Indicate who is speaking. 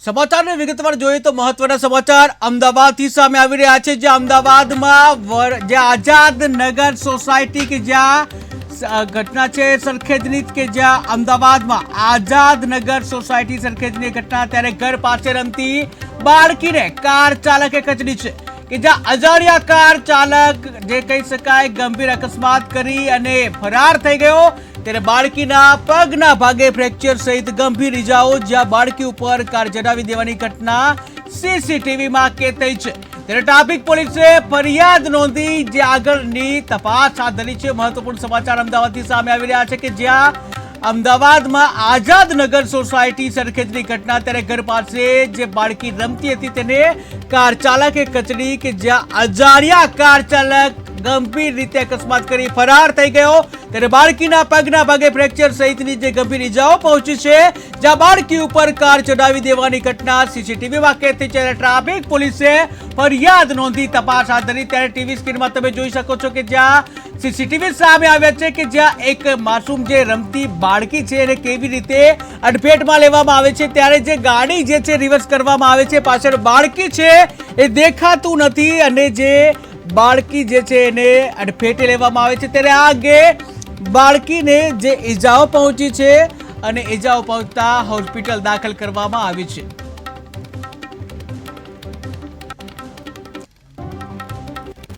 Speaker 1: સમાચારને વિગતવાર જોઈએ તો મહત્વના સમાચાર અમદાવાદથી સામે આવી રહ્યા છે। જે અમદાવાદમાં જે આઝાદ નગર સોસાયટી કે જ્યાં ઘટના છે સરખેજની કે જ્યાં અમદાવાદમાં આઝાદ નગર સોસાયટી સરખેજની ઘટના, ત્યારે ઘર પાસે રમતી બાળકીને કાર ચાલકે કચડી છે કે જ્યાં અજાણ્યા કાર ચાલક જે કહી શકાય ગંભીર અકસ્માત કરી અને ફરાર થઈ ગયો। ત્યારે બાળકીના પગના ભાગે ફ્રેક્ચર સહિત ગંભીર ઇજાઓ, જ્યાં બાળકી ઉપર કાર ચડાવી દેવાની ઘટના સીસીટીવીમાં કેદ થઈ છે। ત્યારે ટ્રાફિક પોલીસે ફરિયાદ નોંધી જે આગળની તપાસ હાથ ધરી છે। મહત્વપૂર્ણ સમાચાર અમદાવાદથી સામે આવી રહ્યા છે કે જ્યાં અમદાવાદમાં આઝાદ નગર સોસાયટી સરખેજની ઘટના, ત્યારે ઘર પાસે જે બાળકી રમતી હતી તેને કાર ચાલકે કચડી કે જ્યાં અજાણ્યા કાર ચાલક ગંભીર રીતે અકસ્માત કરી ફરાર થઈ ગયો। ત્યારે બાળકીના પગના ભાગે ફ્રેક્ચર સહિતની જે ગંભીર ઇજાઓ પહોંચી છે, જ્યાં બાળકી ઉપર કાર ચડાવી દેવાની ઘટના સીસીટીવીમાં કેદ થઈ છે। ટ્રાફિક પોલીસે ફરિયાદ નોંધી તપાસ હાથ ધરી। ત્યારે ટીવી સ્ક્રીનમાં તમે જોઈ શકો છો કે જ્યાં સીસીટીવી સામે આવ્યા છે કે જ્યાં એક માસૂમ જે રમતી બાળકી છે એને કેવી રીતે અડફેટમાં લેવામાં આવે છે। ત્યારે જે ગાડી જે છે રિવર્સ કરવામાં આવે છે, પાછળ બાળકી છે એ દેખાતું નથી અને જે બાળકી જે છે એને અડફેટે લેવામાં આવે છે। ત્યારે આગે બાળકીને જે ઈજાઓ પહોંચી છે અને ઈજાઓ પહોંચતા હોસ્પિટલ દાખલ કરવામાં આવી છે।